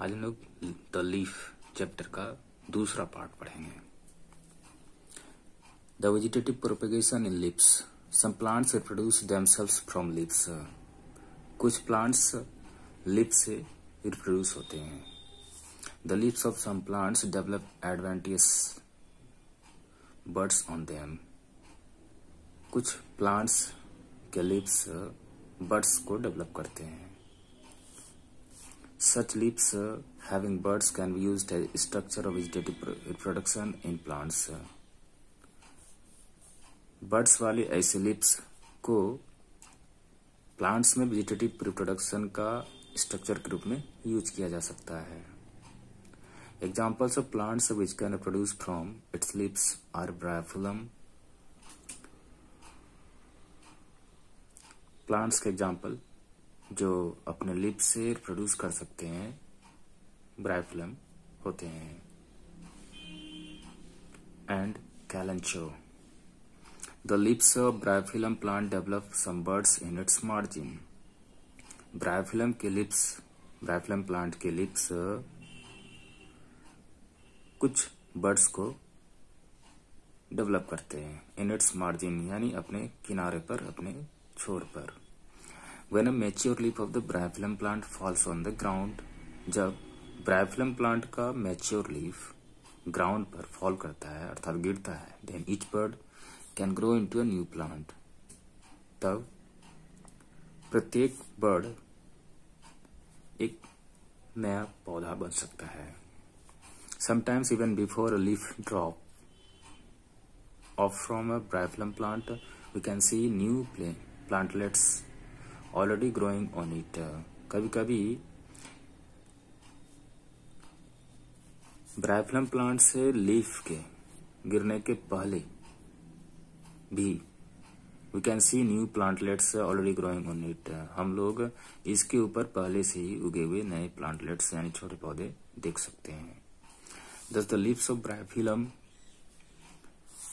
आज हम लोग द लीफ चैप्टर का दूसरा पार्ट पढ़ेंगे। The vegetative propagation in leaves. Some plants reproduce themselves from leaves. कुछ प्लांट्स लीफ से रिप्रोड्यूस होते हैं। The leaves of some plants develop adventitious buds on them. कुछ प्लांट्स के लीव्स बड्स को डेवलप करते हैं। Such leaves having buds can be used as structure of vegetative reproduction in plants. Birds वाले ऐसे लीव्स को प्लांट्स में vegetative reproduction का स्ट्रक्चर के रूप में यूज किया जा सकता है। Examples of plants which can produce from its leaves are bryophyllum. Plants के एग्जाम्पल जो अपने लिप से प्रोड्यूस कर सकते हैं ब्रायोफिलम होते हैं। And kalanchoe. The leaves of bryophyllum plant develop some buds in its margin. Bryophyllum plant के लिप्स कुछ बर्ड्स को डेवलप करते हैं इन इट्स मार्जिन यानी अपने किनारे पर, अपने छोर पर। When a mature leaf of the bryophyllum plant falls on the ground, जब ब्रायोफिलम प्लांट का मैच्योर लीफ ग्राउंड पर फॉल करता है अर्थात गिरता है, then each bird can grow into a new plant. तब प्रत्येक बर्ड एक नया पौधा बन सकता है। Sometimes even before a leaf drop off from a bryophyllum plant, we can see new plantlets already growing on it. कभी कभी ब्रायोफिलम प्लांट से लीफ के गिरने के पहले भी we can see new plantlets already growing on it. हम लोग इसके ऊपर पहले से ही उगे हुए नए प्लांटलेट्स यानी छोटे पौधे देख सकते हैं। दस the leaves of bryophyllum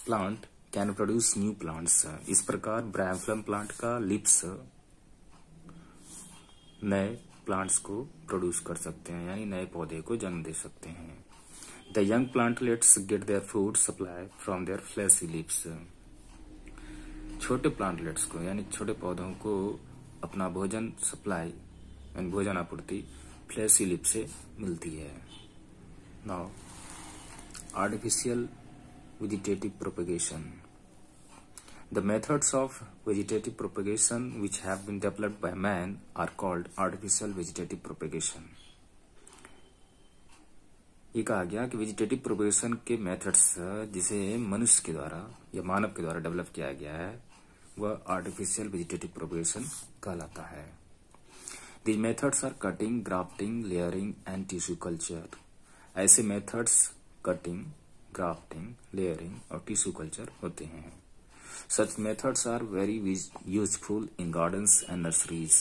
plant can produce new plants. इस प्रकार ब्रायोफिलम प्लांट का लीव्स नए प्लांट्स को प्रोड्यूस कर सकते हैं यानी नए पौधे को जन्म दे सकते हैं। The young plantlets get their food supply from their fleshy leaves. छोटे प्लांटलेट्स को यानी छोटे पौधों को अपना भोजन सप्लाई यानी भोजन आपूर्ति फ्लैशी लीफ से मिलती है। Now artificial vegetative propagation. The methods of vegetative propagation which have been developed by man are called artificial vegetative propagation. ये कहा गया कि वेजिटेटिव प्रोपेगेशन के मेथड्स जिसे मनुष्य के द्वारा या मानव के द्वारा डेवलप किया गया है वह आर्टिफिशियल वेजिटेटिव प्रोपेगेशन कहलाता है। These methods are cutting, grafting, layering and tissue culture. ऐसे मेथड्स कटिंग, ग्राफ्टिंग, लेयरिंग और टिश्यू कल्चर होते हैं। Such methods are very useful in gardens and nurseries.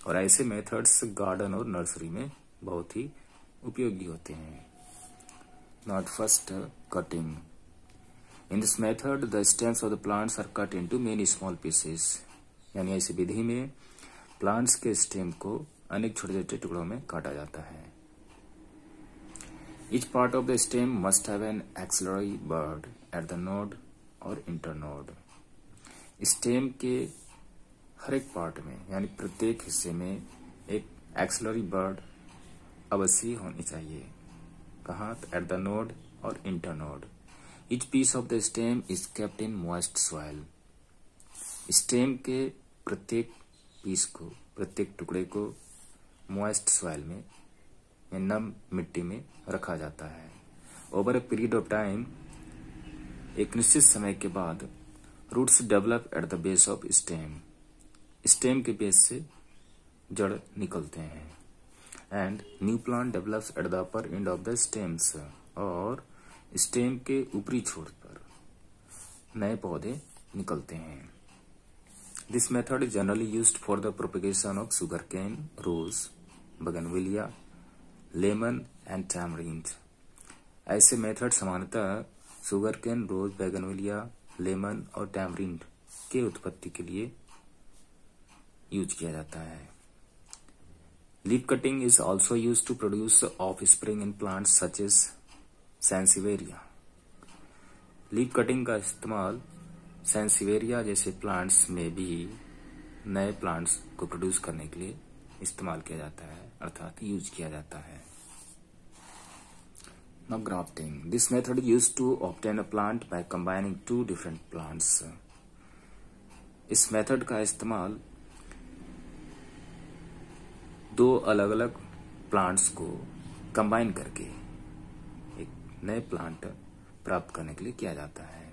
और ऐसे मेथड्स गार्डन और नर्सरी में बहुत ही उपयोगी होते हैं। Not first cutting. In this method, the stems of the plants are cut into many small pieces. यानी ऐसी विधि में प्लांट्स के स्टेम को अनेक छोटे छोटे टुकड़ों में काटा जाता है। Each part of the stem must have an axillary bud at the node or internode. Stem के हर एक पार्ट में यानी प्रत्येक हिस्से में एक एक्सिलरी बर्ड अवश्य होनी चाहिए। कहाँ? एट द नोड और internode. Each piece of the stem is kept in moist soil. Stem के प्रत्येक पीस को, प्रत्येक टुकड़े को मॉइस्ट सॉइल में या नम मिट्टी में रखा जाता है। Over a period of time, एक निश्चित समय के बाद roots develop at the base of stem. Stem के बेस से जड़ निकलते हैं। And new plant develops at the upper end of the stems. और स्टेम के ऊपरी छोर पर नए पौधे निकलते हैं। This method is generally used for the propagation of sugar cane, rose, bougainvillea, lemon and tamarind. ऐसे मेथड सामान्यतः शुगर केन, रोज, बैगनविलिया, लेमन और टैमरिंड के उत्पत्ति के लिए यूज किया जाता है। Leaf cutting is also use to produce of spring in plants such as sansevieria. Leaf cutting का इस्तेमाल सैंसिवेरिया जैसे प्लांट्स में भी नए प्लांट्स को प्रोड्यूस करने के लिए इस्तेमाल किया जाता है, अर्थात यूज किया जाता है। Now grafting. This method used to obtain a plant by combining two different plants. इस मेथड का इस्तेमाल दो अलग अलग प्लांट्स को कंबाइन करके एक नए प्लांट प्राप्त करने के लिए किया जाता है।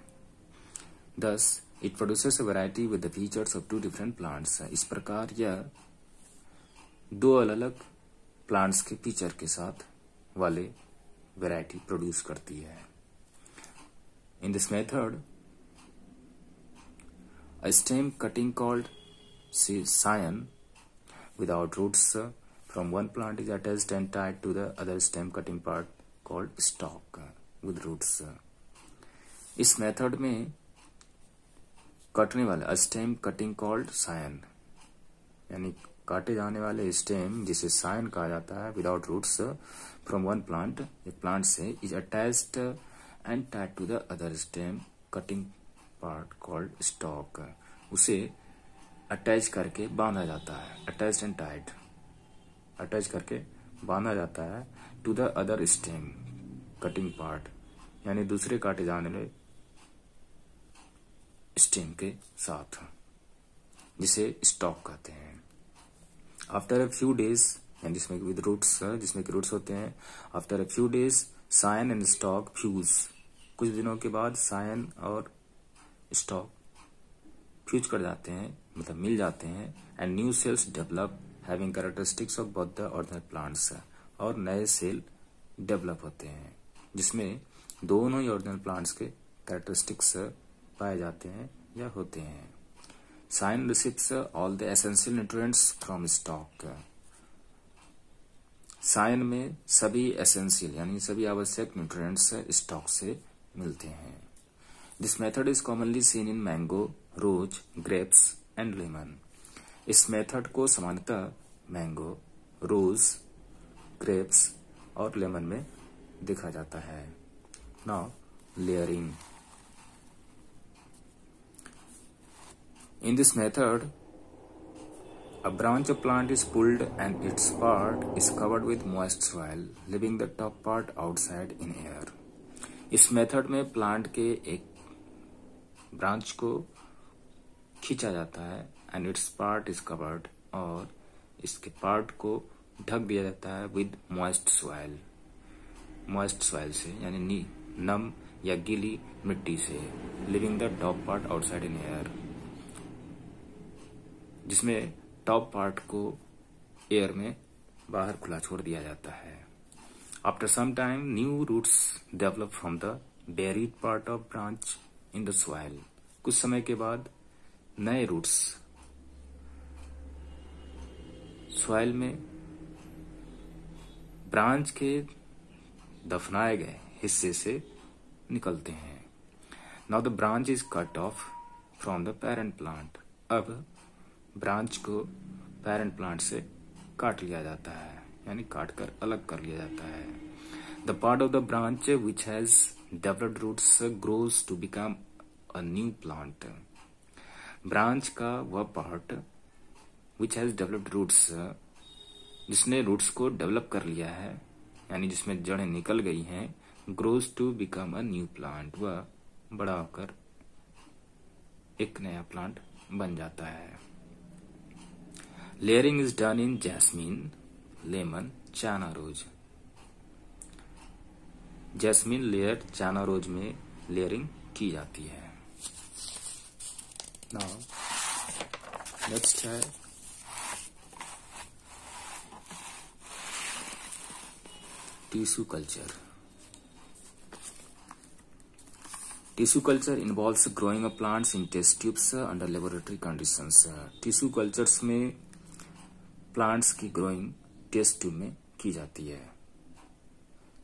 Thus, it produces a variety with the features of two different plants. इस प्रकार यह दो अलग अलग प्लांट्स के फीचर के साथ वाले वैरायटी प्रोड्यूस करती है। In this method a stem cutting called scion without roots from one plant is attached and tied to the other stem cutting part called stalk with roots. इस method में कटने वाला stem cutting called Sion यानी काटे जाने वाले stem जिसे सायन कहा जाता है without roots from one plant, एक प्लांट से is attached and tied to the other stem cutting part called stock. उसे अटैच करके बांधा जाता है, अटैच्ड एंड टाइड, अटैच करके बांधा जाता है to the other stem cutting part यानी दूसरे काटे जाने वाले स्टेम के साथ, जिसे स्टॉक कहते हैं। आफ्टर अ फ्यू डेज यानी जिसमें विद रूट्स, जिसमें रूट्स होते हैं, after a few days scion and stock fuse, कुछ दिनों के बाद सायन और स्टॉक फ्यूज कर जाते हैं, मतलब मिल जाते हैं, and new cells develop having characteristics of both the original plants, और नए सेल डेवलप होते हैं जिसमें दोनों ही ओरिजिनल प्लांट्स के कैरेक्टरिस्टिक्स पाए जाते हैं या होते हैं। Scion receives all the essential nutrients from stock. Scion में सभी एसेंशियल यानी सभी आवश्यक न्यूट्रिएंट्स स्टॉक से मिलते हैं। This method is commonly seen in mango, rose, grapes and lemon. इस मेथड को सामान्यतः मैंगो, रोज, ग्रेप्स और लेमन में देखा जाता है। Now layering. In this method, a branch of plant is pulled and its part is covered with moist soil, leaving the top part outside in air. इस method में plant के एक branch को खींचा जाता है and its part is covered, और इसके पार्ट को ढक दिया जाता है with moist soil, moist soil से यानी नम या गीली मिट्टी से, living the top part outside in air, जिसमें टॉप पार्ट को एयर में बाहर खुला छोड़ दिया जाता है। After some time new roots develop from the buried part of branch in the soil. कुछ समय के बाद नए रूट्स सॉइल में ब्रांच के दफनाए गए हिस्से से निकलते हैं। Now the branch is cut off from the parent plant. अब ब्रांच को पेरेंट प्लांट से काट लिया जाता है यानी काट कर अलग कर लिया जाता है। The part of the branch which has developed roots grows to become a new plant. Branch का वह part which has developed roots, जिसने रूट्स को डेवलप कर लिया है यानी जिसमें जड़ें निकल गई हैं, grows to become a new plant, वह बड़ा होकर एक नया प्लांट बन जाता है। Layering is done in jasmine, lemon, china rose. Jasmine layer चाना रोज में लेयरिंग की जाती है। नाउ नेक्स्ट है tissue culture. Tissue culture involves growing a plants in test tubes under laboratory conditions. Tissue cultures में प्लांट्स की ग्रोइंग टेस्ट ट्यूब में की जाती है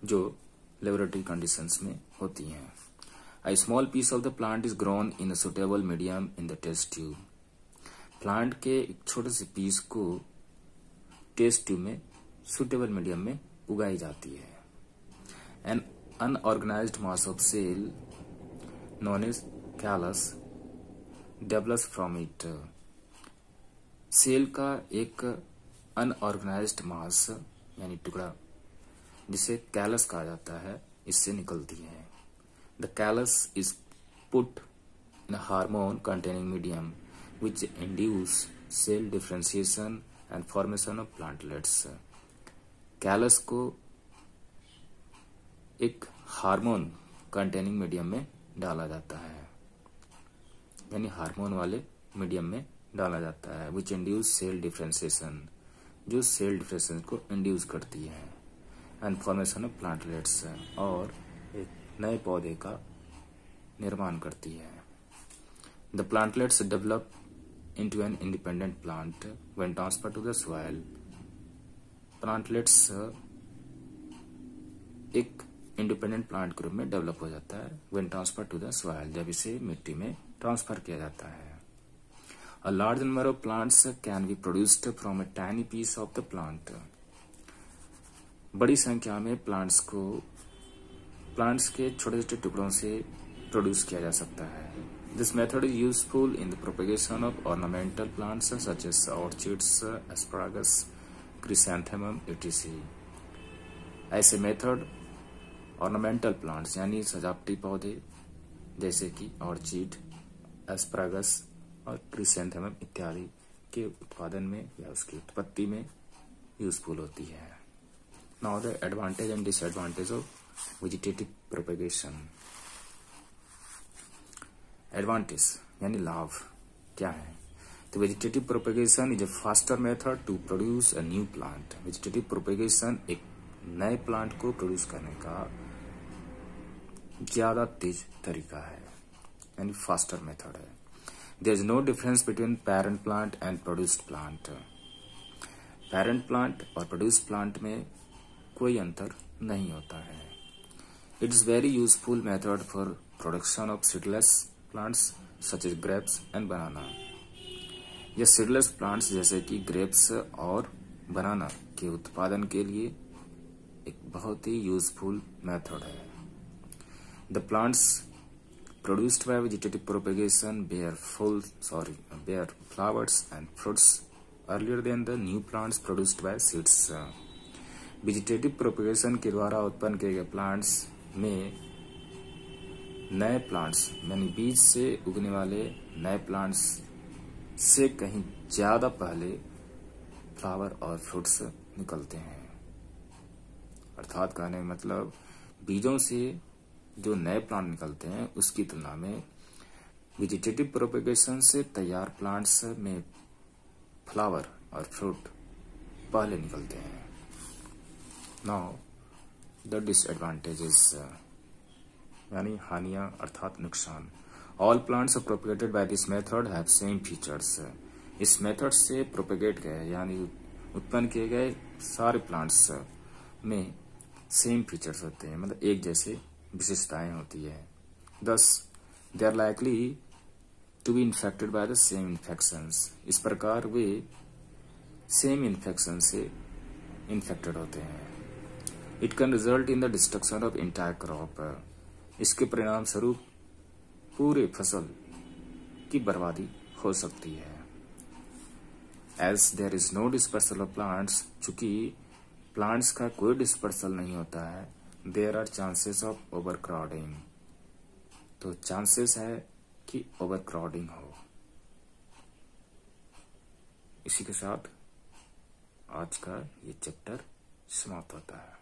जो लेबोरेटरी कंडीशंस में होती हैं। A small piece of the plant is grown in a suitable medium in the test tube. Plant के एक छोटे से पीस को टेस्ट ट्यूब में सुटेबल मीडियम में उगाई जाती है। An unorganized mass of cell known as callus develops from it. Cell का एक अनऑर्गेनाइज्ड मास यानी टुकड़ा जिसे कैलस कहा जाता है, इससे निकलती है। The callus is put in hormone containing medium which induce cell differentiation and formation of plantlets. Callus को एक हार्मोन कंटेनिंग मीडियम में डाला जाता है, यानी हार्मोन वाले मीडियम में डाला जाता है, विच इंड्यूस सेल डिफरेंशिएशन, जो सेल डिफरेंशिएशन को इंड्यूस करती है, एंड फॉर्मेशन ऑफ प्लांटलेट्स, और एक नए पौधे का निर्माण करती है। The plantlets develop into an independent plant when transferred to the soil. Plantlets एक इंडिपेंडेंट प्लांट के रूप में डेवलप हो जाता है when transferred to the soil, जब इसे मिट्टी में ट्रांसफर किया जाता है। A large number of plants can be produced from a tiny piece of the plant. बड़ी संख्या में प्लांट्स के छोटे छोटे टुकड़ों से प्रोड्यूस किया जा सकता है। This method is useful in the propagation of ornamental plants such as orchids, asparagus, chrysanthemum, etc. ऐसे मेथड ऑर्नामेंटल प्लांट्स यानी सजावटी पौधे जैसे कि ऑर्चिड, एस्परागस और क्रिसैंथेमम इत्यादि के उत्पादन में या उसकी उत्पत्ति में यूजफुल होती है। Now the advantage and disadvantage of vegetative propagation. Advantage यानी लाभ क्या है? तो vegetative propagation is a faster method to produce a new plant. Vegetative propagation एक नए प्लांट को प्रोड्यूस करने का ज्यादा तेज तरीका है, यानी फास्टर मेथड है। There is no difference between parent plant and produced plant. Parent plant और प्रोड्यूस्ड प्लांट में कोई अंतर नहीं होता है। It is very useful method for production of seedless plants such as grapes and banana. यह seedless plants जैसे कि ग्रेप्स और बनाना के उत्पादन के लिए एक बहुत ही यूजफुल मेथड है। The plants produced by vegetative propagation bear flowers and fruits earlier than the new plants produced by seeds. Vegetative propagation के द्वारा उत्पन्न किए गए प्लांट्स में नए प्लांट्स यानी बीज से उगने वाले नए प्लांट्स से कहीं ज्यादा पहले फ्लावर और फ्रूट्स निकलते हैं। अर्थात कहने का मतलब बीजों से जो नए प्लांट निकलते हैं उसकी तुलना में वेजिटेटिव प्रोपेगेशन से तैयार प्लांट्स में फ्लावर और फ्रूट पहले निकलते हैं। नाउ द डिसएडवांटेजेस यानी हानियां अर्थात नुकसान। All plants propagated by this method have same features. इस मेथड से प्रोपेगेट गए यानी उत्पन्न किए गए सारे प्लांट्स में सेम फीचर्स होते हैं, मतलब एक जैसे विशेषताएं होती है। thus they are likely to be infected by the same infections. इस प्रकार वे सेम इन्फेक्शन से इन्फेक्टेड होते हैं। It can result in the destruction of entire crop. इसके परिणाम स्वरूप पूरे फसल की बर्बादी हो सकती है। As there is no dispersal of plants, चूंकि प्लांट्स का कोई डिस्पर्सल नहीं होता है, there are chances of overcrowding. तो चांसेस है कि ओवरक्राउडिंग हो। इसी के साथ आज का ये चैप्टर समाप्त होता है।